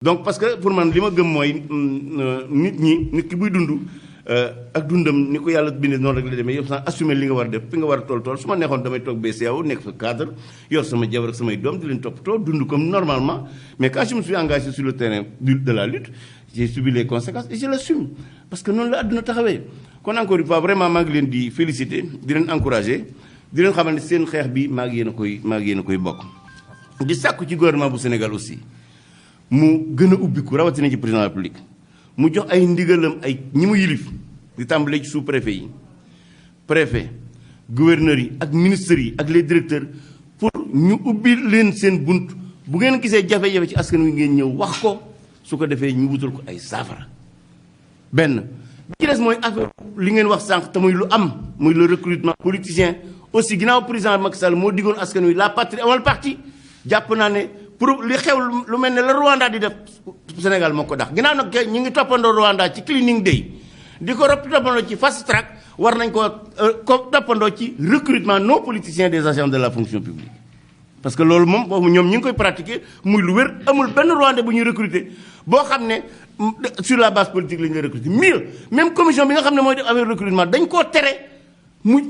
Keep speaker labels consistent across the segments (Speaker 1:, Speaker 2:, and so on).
Speaker 1: donc parce que pour man li ma gëm mooy nit ki buy dund ak dundam ni ko yàlla bindee noonu rek la demee yow sax assumer li nga war a def fi nga war a tool su ma neexoon damay toog BCEAO nekk fa cadre yor sama jabar ak samay doom di leen toppatoo dund comme normalement mais quand je me suis engagé sur le terrain de la lutte j'ai subi les conséquences et je l'assume parce que noonu la àdduna taxawee kon encore une fois vraiment maa ngi leen di féliciter di leen encourager di leen xamal ne seen xeex bi maa ngi yéen a koy bokk di sàkku ci gouvernement bu Sénégal aussi mu gën a ubbiku rawatina ci président de la République mu jox ay ndigalam ay ñi mu yilif di tàmbalee ci sous-préfet yi préfet gouverneurs yi ak ministres yi ak les directeurs pour ñu ubbi leen seen bunt bu ngeen gisee jafe-jafe ci askan wi ngeen ñëw wax ko su ko defee ñu wutal ko ay saafara benn bi ci des mooy affaire li ngeen wax sànq te muy lu am muy le recrutement politicien aussi ginnaaw président Macky Sall moo diggoon askan wi la patrie avant le parti jàpp naa ne pour li xew lu mel ne la Rwanda di def Sénégal moo ko dax ginnaaw nag ñu ngi toppandoo Rwanda ci cleaning day di ko toppandoo ci fast track war nañ ko toppandoo ci recrutement non politicien des agents de la fonction publique parce que loolu moom boobu ñoom ñi ngi koy pratiquer muy lu wér amul benn Rwandais bu ñuy recruter boo xam ne sur la base politique la ñu recruter mieux même commission bi nga xam ne mooy def affaire recrutement dañ koo tere mu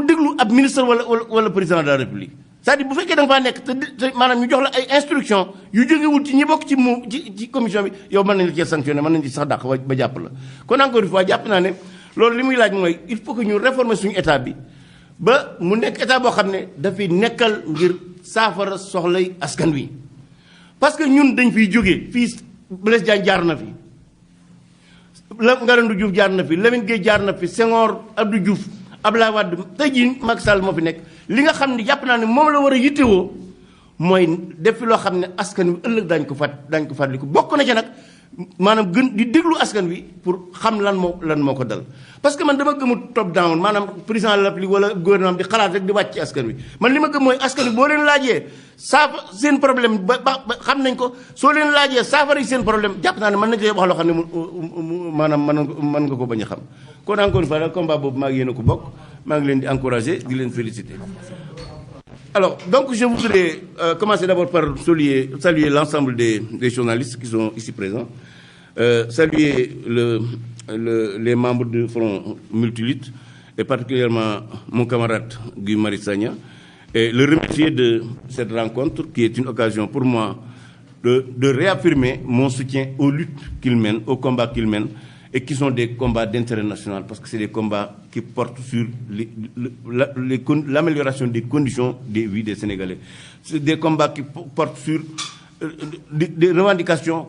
Speaker 1: déglu ab ministre wala président de la République c'est-à-dire bu fekkee da nga faa nekk te maanaam ñu jox la ay instruction yu jógewul ci ñi bokk ci commission bi yow mën nañu la cee sanctionné mën nañu ci sax dàq ba jàpp la kon encore une fois jàpp naa ne loolu li muy laaj mooy il faut que ñu réformer suñu état bi ba mu nekk état boo xam ne dafay nekkal ngir saafara soxlay askan wi parce que ñun dañ fiy jógee fii Blaise Diagne jaar na fi Ngalandou Diouf jaar na fi Lamine Gueye jaar na fi Senghor Abdou Diouf Abdoulaye Wade tey jii Macky Sall moo fi nekk li nga xam ne jàpp naa ne moom la war a yittewoo mooy def fi loo xam ne askan wi ëllëg daañu ko fàttaliku bokk na ci nag maanaam gën di déglu askan wi pour xam lan moo ko dal. parce que man dama gëmul top down maanaam président de la République wala gouvernement di xalaat rek di wàcc ci askan wi man li ma gëm mooy askan wi boo leen laajee seen problème ba xam nañ ko soo leen laajee saafara yi seen problème jàpp naa ne mën nañ cee wax loo xam ne maanaam mën nga ko bañ a xam kon encore une fois daal combat boobu maa ngi yéen a ko bokk maa ngi leen di encourager di leen féliciter. Alors, donc je voudrais commencer d'abord par saluer l'ensemble des journalistes qui sont ici présents, saluer les membres du Front Multilutte et particulièrement mon camarade Guy Marius Sagna et le remercier de cette rencontre qui est une occasion pour moi de réaffirmer mon soutien aux luttes qu'il mène, aux combats qu'il mène et qui sont des combats d'intérêt national parce que c'est des combats qui portent sur l'amélioration des conditions de vie des Sénégalais. C'est des combats qui portent sur des revendications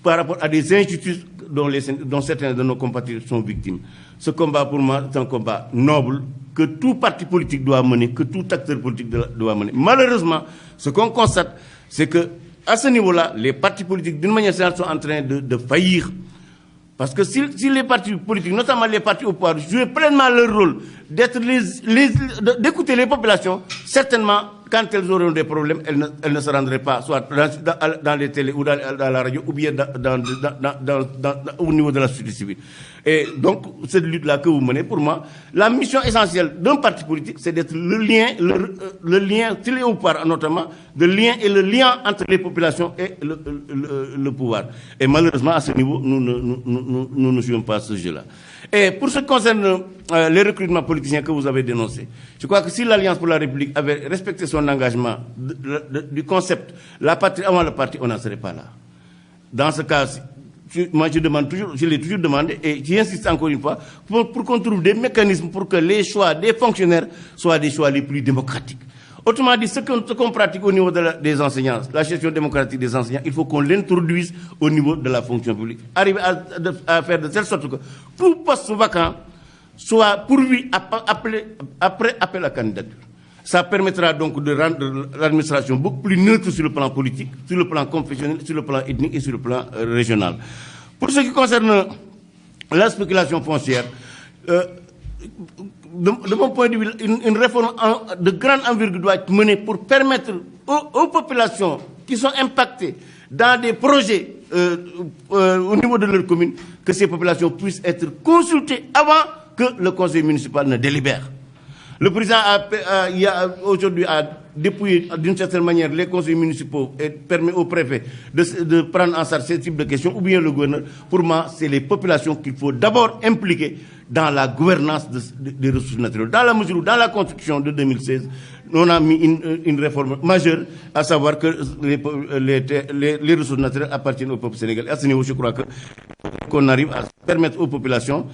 Speaker 1: par rapport à des injustices dont certains de nos compatriotes sont victimes. Ce combat, pour moi, c'est un combat noble que tout parti politique doit mener, que tout acteur politique doit mener. Malheureusement, ce qu'on constate, c'est que à ce niveau-là, les partis politiques, d'une manière générale, sont en train de faillir. Parce que si les partis politiques, notamment les partis au pouvoir, jouaient pleinement leur rôle d'écouter les populations, certainement, quand elles auront des problèmes, elles ne se rendraient pas, soit dans les télés ou dans la radio, ou bien au niveau de la société civile. Et donc, cette lutte-là que vous menez, pour moi, la mission essentielle d'un parti politique, c'est d'être le lien, s'il est au pouvoir notamment, le lien entre les populations et le pouvoir. Et malheureusement, à ce niveau, nous ne jouons pas ce jeu-là. Et pour ce qui concerne les recrutements politiciens que vous avez dénoncés, je crois que si l'Alliance pour la République avait respecté son engagement du concept la patrie avant le parti, on n'en serait pas là. Dans ce cas, moi je l'ai toujours demandé et j'insiste encore une fois pour qu'on trouve des mécanismes pour que les choix des fonctionnaires soient des choix les plus démocratiques. Autrement dit, ce qu'on pratique au niveau des enseignants, la gestion démocratique des enseignants, il faut qu'on l'introduise au niveau de la fonction publique. Arriver à faire de telle sorte que tout poste vacant soit pourvu après appel à candidature. Ça permettra donc de rendre l'administration beaucoup plus neutre sur le plan politique, sur le plan confessionnel, sur le plan ethnique et sur le plan régional. Pour ce qui concerne la spéculation foncière, de mon point de vue, une réforme de grande envergure doit être menée pour permettre aux populations qui sont impactées dans des projets au niveau de leur commune, que ces populations puissent être consultées avant que le conseil municipal ne délibère. Le président aujourd'hui a dépouillé d'une certaine manière les conseils municipaux et permet au préfet de prendre en charge ce type de questions, ou bien le gouverneur. Pour moi, c'est les populations qu'il faut d'abord impliquer dans la gouvernance des ressources naturelles. Dans la mesure où, dans la Constitution de 2016, on a mis une réforme majeure, à savoir que les ressources naturelles appartiennent au peuple sénégalais. À ce niveau, je crois qu'on arrive à permettre aux populations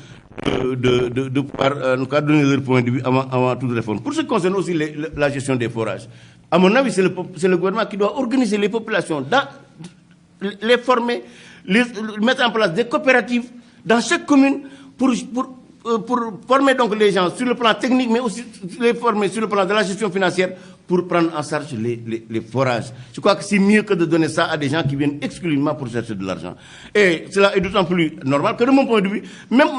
Speaker 1: de pouvoir en cas, donner leur point de vue avant toute réforme. Pour ce qui concerne aussi la gestion des forages, à mon avis, c'est le gouvernement qui doit organiser les populations, les former, mettre en place des coopératives dans chaque commune pour former donc les gens sur le plan technique, mais aussi les former sur le plan de la gestion financière pour prendre en charge les forages. Je crois que c'est mieux que de donner ça à des gens qui viennent exclusivement pour chercher de l'argent. Et cela est d'autant plus normal que de mon point de vue, même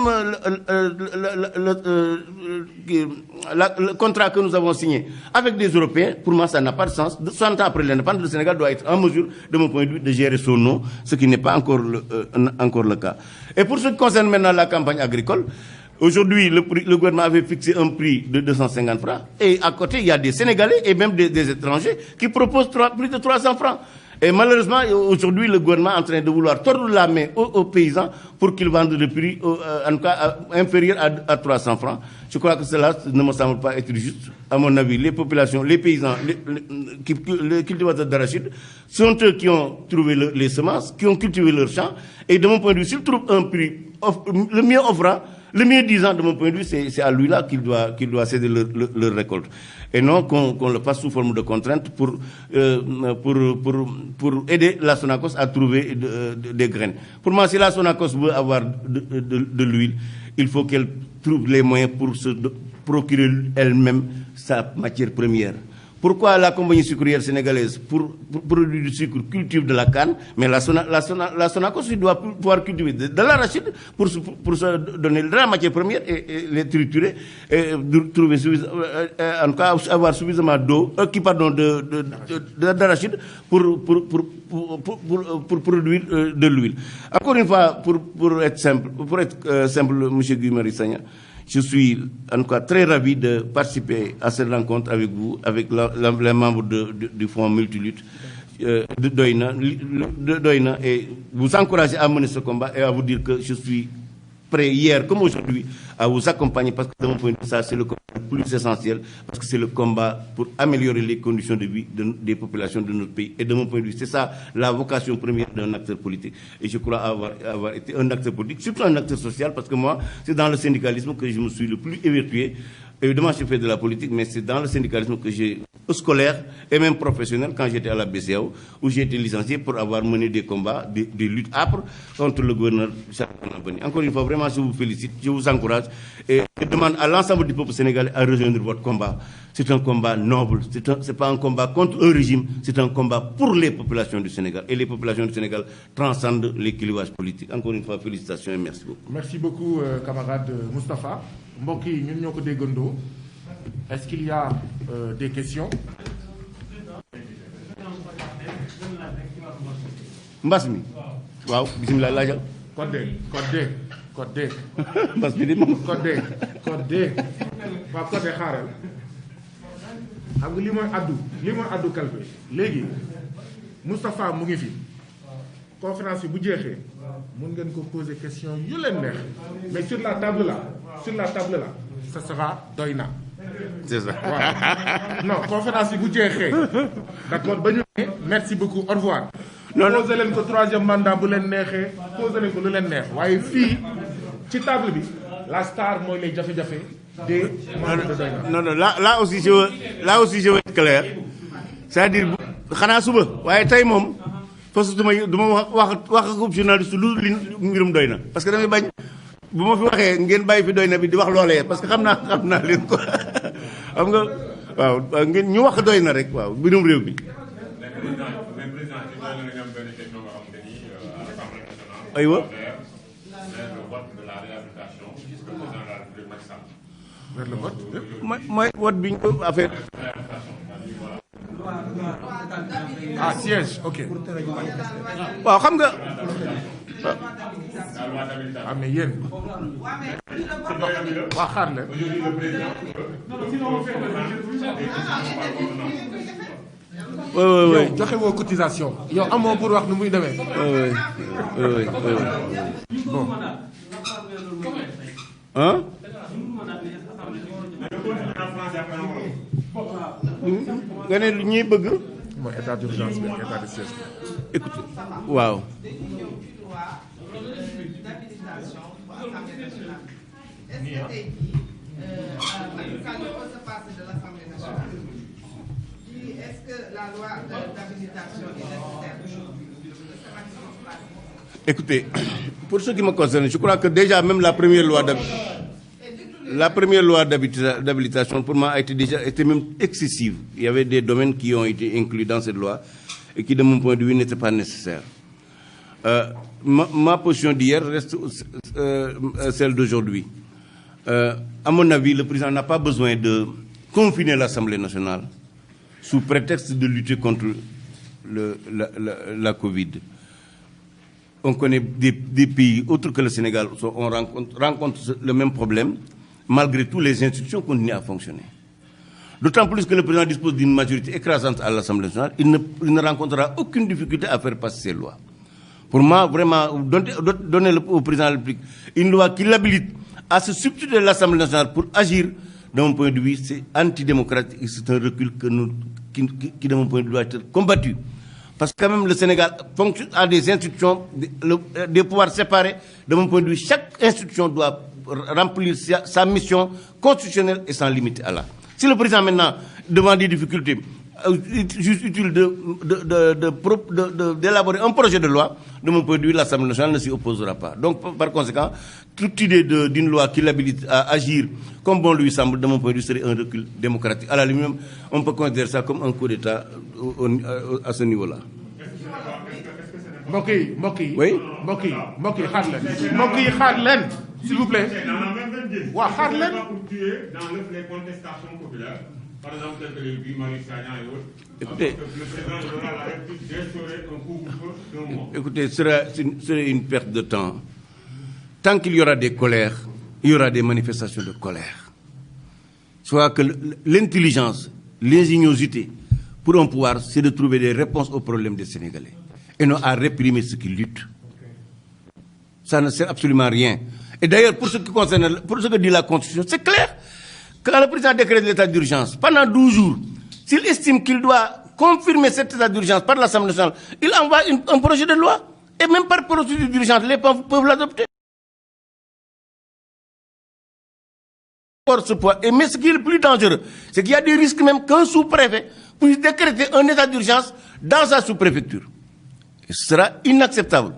Speaker 1: le contrat que nous avons signé avec des Européens, pour moi ça n'a pas de sens. 60 ans après l'indépendance, le Sénégal doit être en mesure, de mon point de vue, de gérer son eau, ce qui n'est pas encore le cas. Et pour ce qui concerne maintenant la campagne agricole, aujourd'hui, le gouvernement avait fixé un prix de 250 francs. Et à côté, il y a des Sénégalais et même des étrangers qui proposent plus de 300 francs. Et malheureusement, aujourd'hui, le gouvernement est en train de vouloir tordre la main aux paysans pour qu'ils vendent le prix, en tout cas, inférieur à 300 francs. Je crois que cela ne me semble pas être juste. À mon avis, les populations, les paysans, les cultivateurs d'arachide sont eux qui ont trouvé les semences, qui ont cultivé leurs champs. Et de mon point de vue, s'ils trouvent un prix le mieux offrant, le mieux disant, de mon point de vue, c'est à lui-là qu'il doit céder leur récolte. Et non qu'on le fasse sous forme de contrainte pour aider la Sonacos à trouver des graines. Pour moi, si la Sonacos veut avoir de l'huile, il faut qu'elle trouve les moyens pour se procurer elle-même sa matière première. Pourquoi la compagnie sucrière sénégalaise, pour produire du sucre, cultive de la canne, mais la Sonacos doit pouvoir cultiver de l'arachide pour se donner de la matière première et les triturer et trouver en tout cas avoir suffisamment d'eau, d'arachide pour produire de l'huile. Encore une fois, pour être simple, M. Guy Marius Sagna, je suis en tout cas très ravi de participer à cette rencontre avec vous, avec les membres du Fonds Multilutte de Doïna, et vous encourager à mener ce combat et à vous dire que je suis prêt hier comme aujourd'hui à vous accompagner, parce que de mon point de vue, ça c'est le combat le plus essentiel, parce que c'est le combat pour améliorer les conditions de vie des populations de notre pays. Et de mon point de vue, c'est ça la vocation première d'un acteur politique. Et je crois avoir été un acteur politique, surtout un acteur social, parce que moi, c'est dans le syndicalisme que je me suis le plus évertué. Évidemment, je fais de la politique, mais c'est dans le syndicalisme que j'ai, scolaire et même professionnel, quand j'étais à la BCEAO, où j'ai été licencié pour avoir mené des combats, des luttes âpres contre le gouverneur Charles Nabani. Encore une fois, vraiment, je vous félicite, je vous encourage et je demande à l'ensemble du peuple sénégalais à rejoindre votre combat. C'est un combat noble, c'est pas un combat contre un régime, c'est un combat pour les populations du Sénégal. Et les populations du Sénégal transcendent les clivages politiques. Encore une fois, félicitations et merci beaucoup.
Speaker 2: Merci beaucoup, camarade Moustapha. Mbokk yi ñun ñoo ko déggandoo. Est-ce qu'il y a des questions?
Speaker 1: Mbas mi waaw bisimilah laajal.
Speaker 2: Codé.
Speaker 1: Mbas mi di moom.
Speaker 2: Codé. waaw Codé xaaral. xam nga li mooy addu kalpe léegi Moustapha mu ngi fi conférence bi bu jeexee mun ngeen ko poser question yu leen neex mais sur la table là ça sera Doïna.
Speaker 1: C'est ça.
Speaker 2: Waaw. Non, conférence bi bu jeexee d'accord ba ñu merci beaucoup au revoir. Posé leen ko troisième mandat bu leen neexee posé leen ko lu leen neex waaye fii ci table bi la star mooy les jafe-jafe des membres de Doïna.
Speaker 1: Non, là aussi je veux être clair. C'est-à-dire xanaa suba waaye tey moom parce que duma wax ak journaliste lu mbirum Doïna parce que damay bañ bu ma fi waxee ngeen bàyyi fi Doïna bi di wax loolee parce que xam naa leen ko xam nga waaw ngeen ñu wax Doïna rek waaw mbirum réew mi. aywa.
Speaker 2: vers le vote.
Speaker 1: mooy vote bi ñu ko affaire.
Speaker 2: Ah siège, ok.
Speaker 1: waaw xam nga
Speaker 2: ah mais yéen. waa xaar leen.
Speaker 1: oui.
Speaker 2: yow joxe woo cotisation yow amoo pour wax nu muy demee.
Speaker 1: oui.
Speaker 2: bon.
Speaker 1: ah. nga ne lu ñuy bëgg.
Speaker 2: mooy état d'urgence bi ak état de siège.
Speaker 1: écoute waaw.
Speaker 3: Est-ce que la loi d'habilitation est nécessaire?
Speaker 1: Écoutez, pour ce qui me concerne, je crois que déjà même la première loi d'habilitation pour moi a été même excessive. Il y avait des domaines qui ont été inclus dans cette loi et qui, de mon point de vue, n'étaient pas nécessaires. Ma position d'hier reste celle d'aujourd'hui. À mon avis, le président n'a pas besoin de confiner l'Assemblée nationale sous prétexte de lutter contre la Covid. On connaît des pays autres que le Sénégal, on rencontre le même problème, malgré tout les institutions continuent à fonctionner. D'autant plus que le président dispose d'une majorité écrasante à l'Assemblée nationale, il ne rencontrera aucune difficulté à faire passer ces lois. Pour moi, vraiment, donner au président de la République une loi qui l'habilite à se substituer à l'Assemblée nationale pour agir, de mon point de vue, c'est antidémocratique et c'est un recul qui, de mon point de vue, doit être combattu. Parce que quand même le Sénégal a des institutions, des pouvoirs séparés. De mon point de vue, chaque institution doit remplir sa mission constitutionnelle et sans limite à là. Si le président maintenant demande des difficultés, juste utile d'élaborer un projet de loi, de mon point de vue, l'Assemblée nationale ne s'y opposera pas. Donc, par conséquent, toute idée d'une loi qui l'habilite à agir comme bon lui semble, de mon point de vue, serait un recul démocratique. À la limite, on peut considérer ça comme un coup d'État à ce niveau-là.
Speaker 2: mbokk yi
Speaker 1: oui.
Speaker 2: mbokk yi xaar leen s'il vous plaît. waaw xaar leen.
Speaker 4: dans les contestations populaires, par exemple tel que les Guy Marius Sagna et autres.
Speaker 1: Écoutez,
Speaker 4: le président aura la République d'instaurer un couvre-feu d'un mois.
Speaker 1: Écoutez, ce serait une perte de temps. Tant qu'il y aura des colères, il y aura des manifestations de colère. Soit que l'intelligence, l'ingéniosité pour un pouvoir, c'est de trouver des réponses aux problèmes des Sénégalais. Et non à réprimer ceux qui luttent. Ça ne sert absolument à rien. Et d'ailleurs, pour ce que dit la Constitution, c'est clair. Quand le président décrète l'état d'urgence, pendant 12 jours, s'il estime qu'il doit confirmer cet état d'urgence par l'Assemblée nationale, il envoie un projet de loi. Et même par procédure d'urgence, les peuples peuvent l'adopter. Mais ce qui est le plus dangereux, c'est qu'il y a des risques même qu'un sous-préfet puisse décréter un état d'urgence dans sa sous-préfecture. Ce sera inacceptable.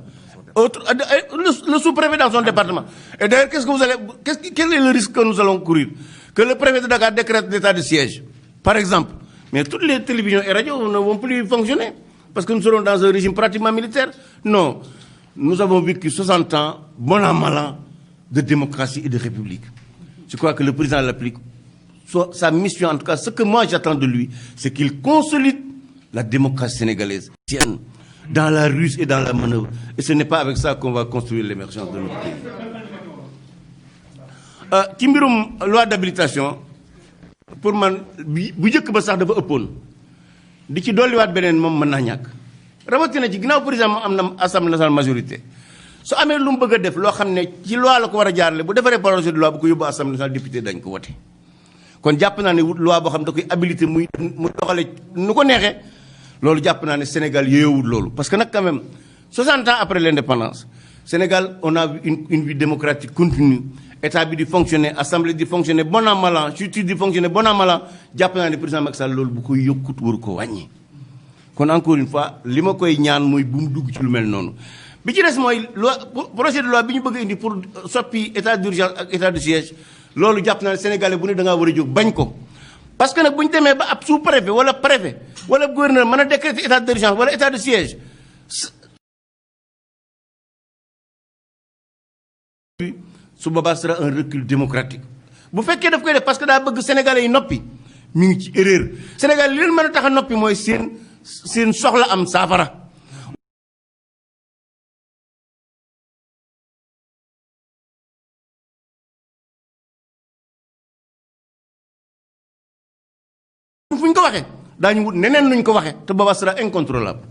Speaker 1: Le sous-préfet dans son département. Et d'ailleurs, quel est le risque que nous allons courir? Que le préfet de Dakar décrète l'état de siège, par exemple. Mais toutes les télévisions et radios ne vont plus fonctionner. Parce que nous serons dans un régime pratiquement militaire. Non. Nous avons vécu 60 ans, bon an, mal an, de démocratie et de république. Je crois que le président de la République, sa mission, en tout cas, ce que moi j'attends de lui, c'est qu'il consolide la démocratie sénégalaise. Dans la ruse et dans la manœuvre. Et ce n'est pas avec ça qu'on va construire l'émergence de notre pays. Ci mbirum loi d'habilitation pour man bu njëkk ba sax dafa ëppoon di ci dolliwaat beneen moom mën naa ñàkk rawatina ci ginnaaw président moom am na assemblée nationale majorité su amee lu mu bëgg a def loo xam ne ci loi la ko war a jaarale bu defaree projet de loi bu ko yóbbu assemblée nationale député dañ ko wote kon jàpp naa ne loi boo xam ne da koy habilité muy doxale nu ko neexee loolu jàpp naa ne Sénégal yéewul loolu parce que nag quand même 60 ans après l'indépendance Sénégal on a une vie démocratique continue état bi di fonctionner assemblée di fonctionner bon an mal an justice di fonctionner bon an mal an jàpp naa ne président Macky Sall loolu bu koy yokkut waru ko wàññi. kon encore une fois li ma koy ñaan mooy bu mu dugg ci lu mel noonu bi ci des mooy loi projet de loi bi ñu bëgg a indi pour soppi état d'urgence ak état de siège loolu jàpp naa ne sénégalais bu ne da ngaa war a jóg bañ ko. parce que nag bu ñu demee ba ab sous-préfet wala préfet wala gouverneur mën a décréter état d'urgence wala état de siège su boobaa sera un recul démocratique bu fekkee daf koy def parce que daa bëgg sénégalais yi noppi mi ngi ci erreur sénégalais li leen mën a tax a noppi mooy seen soxla am saafara fu ñu ko waxee daañu wut neneen nuñ ko waxee te booba sera incontrôlable.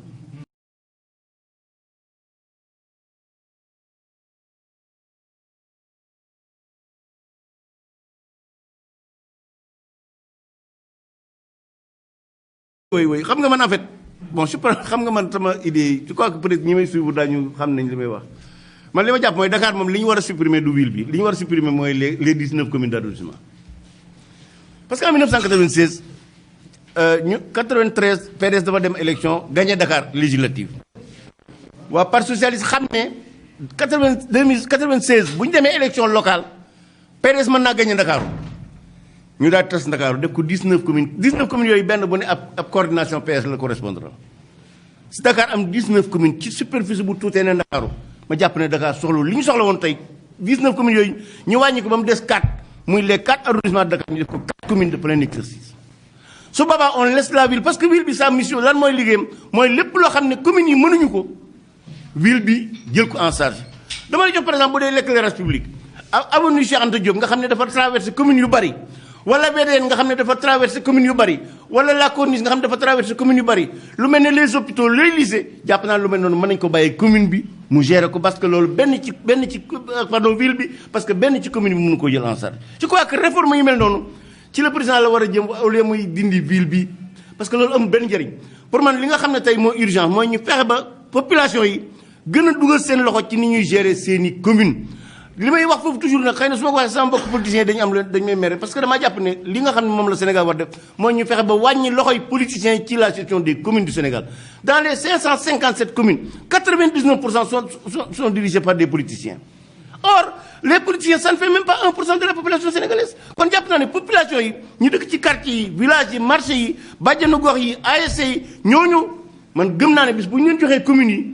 Speaker 1: oui xam nga man en fait bon je xam nga man sama idée je crois que peut-être ñi may suivre daañu xam nañ li may wax man li ma jàpp mooy Dakar moom li ñu war a supprimer du ville bi li ñu war a supprimer mooy les 19 communes d'arrondissement. parce que en 1996 ñu 93 PDS dafa dem élection gagné Dakar législative waa parti socialiste xam ne 96 bu ñu demee élection locale PDS mën naa gagné Dakar. ñu daal tas Ndakaaru def ko 19 communes yooyu benn bu ne ab coordination PS la correspondre si Dakar am 19 communes ci superficie bu tuutee ne Ndakaaru ma jàpp ne Dakar soxla li ñu soxla woon tey 19 communes yooyu ñu wàññi ko ba mu des 4 muy les 4 arrondissements de Dakar ñu def ko 4 communes de plein exercice. su boobaa on laisse la ville parce que ville bi sa mission lan mooy liggéeyam mooy lépp loo xam ne communes yi mënuñu ko ville bi jël ko en charge dama lay jox par exemple bu dee l'éclairage public avenue Cheikh Anta Diop nga xam ne dafa traversé communes yu bari. wala VDN nga xam ne dafa traversé communes yu bari wala la Corniche nga xam ne dafa traversé communes yu bari lu mel ne les hôpitaux les lycées jàpp naa lu mel noonu mën nañu ko bàyyi commune bi mu gérer ko parce que loolu benn ci ville bi parce que benn ci commune bi mënu ko jël en charge. je crois que réforme yu mel noonu ci le président la war a jëm au lieu muy dindi ville bi parce que loolu amul benn njëriñ pour man li nga xam ne tey moo urgence mooy ñu fexe ba population yi gën a dugal seen loxo ci ni ñuy gérer seeni commune. li may wax foofu toujours nag xëy na su ma ko waxee sama mbokk politiciens dañu am dañu may mere parce que damaa jàpp ne li nga xam ne moom la Sénégal war def mooy ñu fexe ba wàññi loxoy politiciens yi ci la gestion des communes du Sénégal. dans les 557 communes 99% sont dirigées par des politiciens. or les politiciens ça ne fait même pas 1% de la population sénégalaise kon jàpp naa ne population yi ñu dëkk ci quartier yi village yi marché yi bàjjenu gox yi ASC yi ñooñu man gëm naa ne bis bu ñu leen joxee communes yi.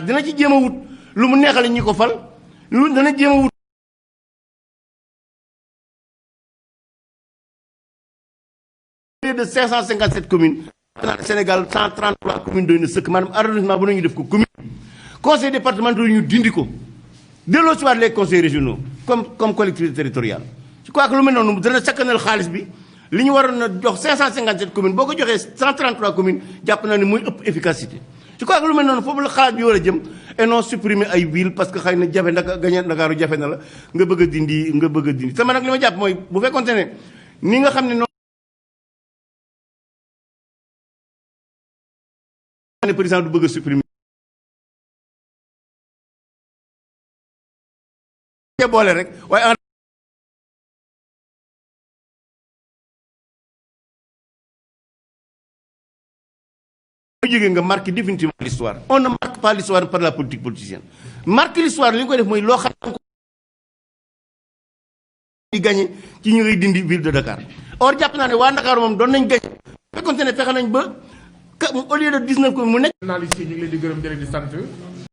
Speaker 1: dina ci jéem a wut lu mu neexale ñi ko fal lu dana jéem a wut de 557 communes Sénégal 133 communes doy na sëkk maanaam arrondissement bu nañu def ko commune conseil départemental ñu dindi ko delloo si waat les conseils régionaux comme collectivité territoriale je crois que lu mel noonu dana sakkanal xaalis bi li ñu waroon a jox 557 communes boo ko joxee 133 communes jàpp naa ne mooy ëpp efficacité. je crois que lu mel noonu foofu la xalaat bi war a jëm et non supprimer ay ville parce que xëy na jafe gañe Ndakaaru jafe na la nga bëgg a dindi sama nag li ma jàpp mooy bu fekkoonte ne ni nga xam ne noonu ne président du bëgg a supprimer boole rek waaye nga marqué définitivement l'histoire on ne marque pas l'histoire par la politique politicienne marque l'histoire li nga koy def mooy loo xam ne di gagné ci ñu ngay dindi ville de Dakar or jàpp naa ne waa Dakar moom doon nañ gagné fekkonte ne fexe nañ ba au lieu de 19 communes mu nekk.
Speaker 2: journalistes yi ñu ngi leen di gërëm di leen di sant.